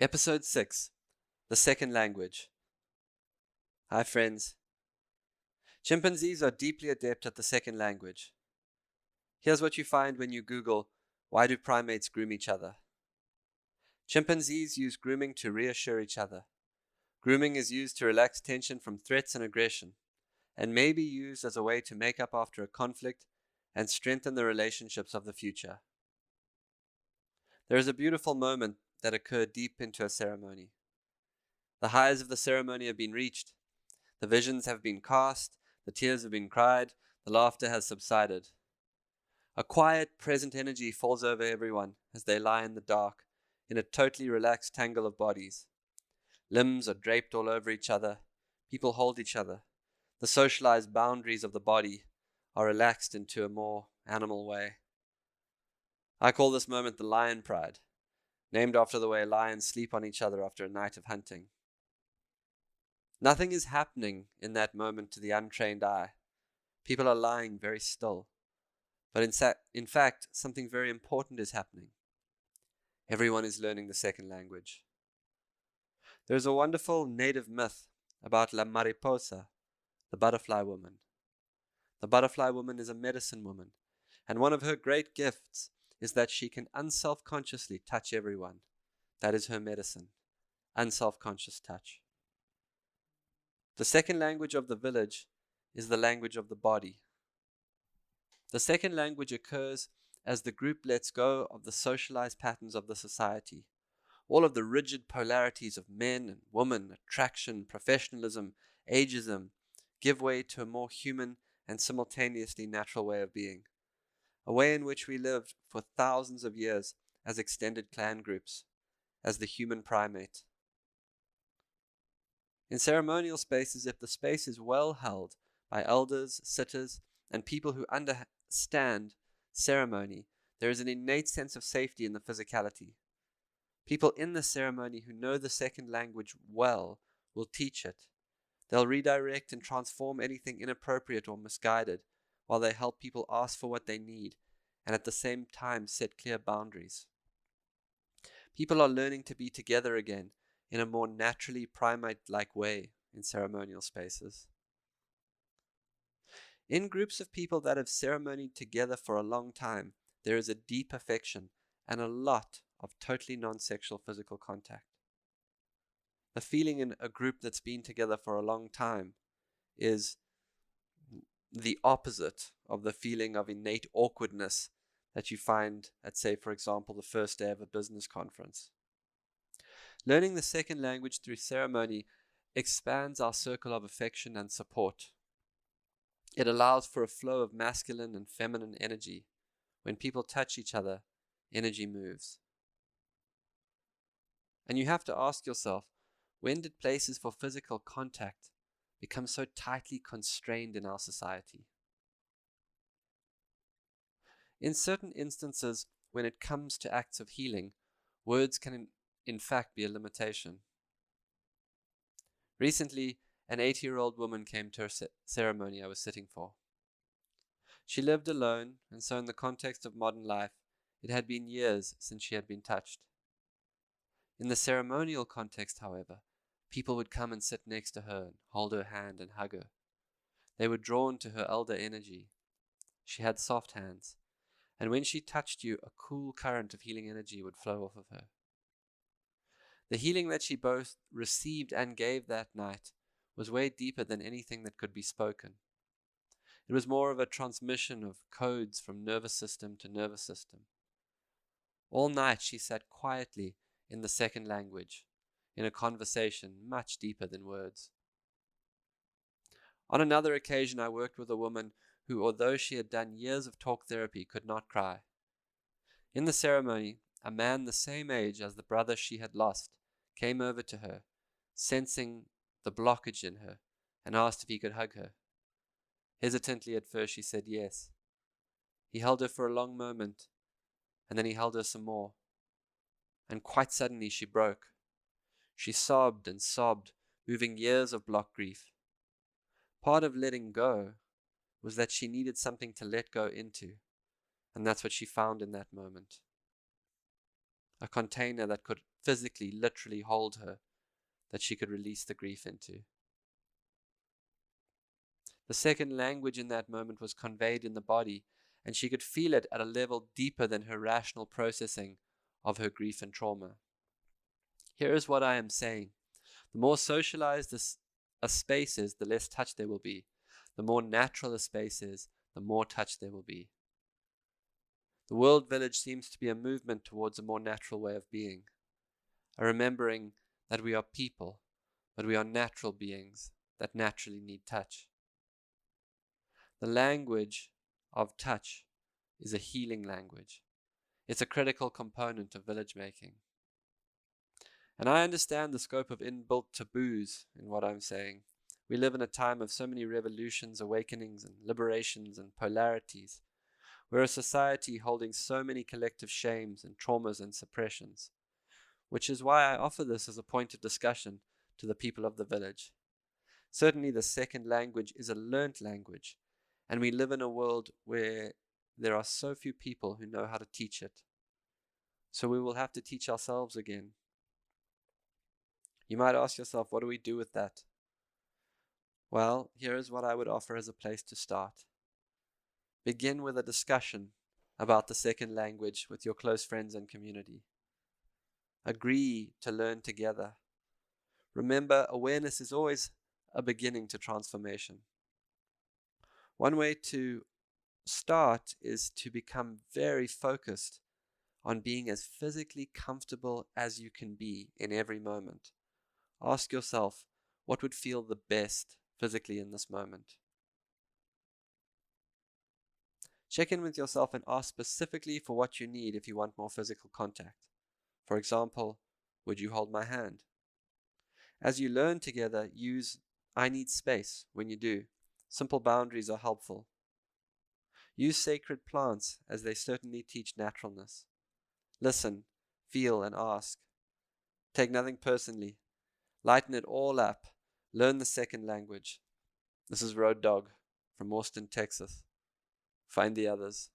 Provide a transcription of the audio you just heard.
Episode 6 The Second Language. Hi, friends. Chimpanzees are deeply adept at the second language. Here's what you find when you Google, "Why do primates groom each other?" Chimpanzees use grooming to reassure each other. Grooming is used to relax tension from threats and aggression, and may be used as a way to make up after a conflict and strengthen the relationships of the future. There is a beautiful moment that occurred deep into a ceremony. The highs of the ceremony have been reached. The visions have been cast, the tears have been cried, the laughter has subsided. A quiet, present energy falls over everyone as they lie in the dark, in a totally relaxed tangle of bodies. Limbs are draped all over each other. People hold each other. The socialized boundaries of the body are relaxed into a more animal way. I call this moment the lion pride, named after the way lions sleep on each other after a night of hunting. Nothing is happening in that moment to the untrained eye. People are lying very still. But in fact, something very important is happening. Everyone is learning the second language. There is a wonderful native myth about La Mariposa, the butterfly woman. The butterfly woman is a medicine woman, and one of her great gifts is that she can unself-consciously touch everyone. That is her medicine, unself-conscious touch. The second language of the village is the language of the body. The second language occurs as the group lets go of the socialized patterns of the society. All of the rigid polarities of men and women, attraction, professionalism, ageism, give way to a more human and simultaneously natural way of being. A way in which we lived for thousands of years as extended clan groups, as the human primate. In ceremonial spaces, if the space is well held by elders, sitters, and people who understand ceremony, there is an innate sense of safety in the physicality. People in the ceremony who know the second language well will teach it. They'll redirect and transform anything inappropriate or misguided, while they help people ask for what they need and at the same time set clear boundaries. People are learning to be together again in a more naturally primate-like way in ceremonial spaces. In groups of people that have ceremonied together for a long time, there is a deep affection and a lot of totally non-sexual physical contact. The feeling in a group that's been together for a long time is the opposite of the feeling of innate awkwardness that you find at, say, for example, the first day of a business conference. Learning the second language through ceremony expands our circle of affection and support. It allows for a flow of masculine and feminine energy. When people touch each other, energy moves. And you have to ask yourself, when did places for physical contact become so tightly constrained in our society? In certain instances, when it comes to acts of healing, words can in fact be a limitation. Recently, an 80-year-old woman came to a ceremony I was sitting for. She lived alone, and so in the context of modern life, it had been years since she had been touched. In the ceremonial context, however, people would come and sit next to her and hold her hand and hug her. They were drawn to her elder energy. She had soft hands, and when she touched you, a cool current of healing energy would flow off of her. The healing that she both received and gave that night was way deeper than anything that could be spoken. It was more of a transmission of codes from nervous system to nervous system. All night she sat quietly in the second language, in a conversation much deeper than words. On another occasion, I worked with a woman who, although she had done years of talk therapy, could not cry. In the ceremony, a man the same age as the brother she had lost came over to her, sensing the blockage in her, and asked if he could hug her. Hesitantly at first, she said yes. He held her for a long moment, and then he held her some more. And quite suddenly she broke. She sobbed and sobbed, moving years of blocked grief. Part of letting go was that she needed something to let go into, and that's what she found in that moment. A container that could physically, literally hold her that she could release the grief into. The second language in that moment was conveyed in the body, and she could feel it at a level deeper than her rational processing of her grief and trauma. Here is what I am saying. The more socialized a space is, the less touch there will be. The more natural a space is, the more touch there will be. The World Village seems to be a movement towards a more natural way of being, a remembering that we are people, but we are natural beings that naturally need touch. The language of touch is a healing language. It's a critical component of village making. And I understand the scope of inbuilt taboos in what I'm saying. We live in a time of so many revolutions, awakenings, and liberations and polarities. We're a society holding so many collective shames and traumas and suppressions, which is why I offer this as a point of discussion to the people of the village. Certainly the second language is a learnt language, and we live in a world where there are so few people who know how to teach it. So we will have to teach ourselves again. You might ask yourself, what do we do with that? Well, here is what I would offer as a place to start. Begin with a discussion about the second language with your close friends and community. Agree to learn together. Remember, awareness is always a beginning to transformation. One way to start is to become very focused on being as physically comfortable as you can be in every moment. Ask yourself, what would feel the best physically in this moment? Check in with yourself and ask specifically for what you need if you want more physical contact. For example, would you hold my hand? As you learn together, use I need space when you do. Simple boundaries are helpful. Use sacred plants as they certainly teach naturalness. Listen, feel, and ask. Take nothing personally. Lighten it all up. Learn the second language. This is Road Dog from Austin, Texas. Find the others.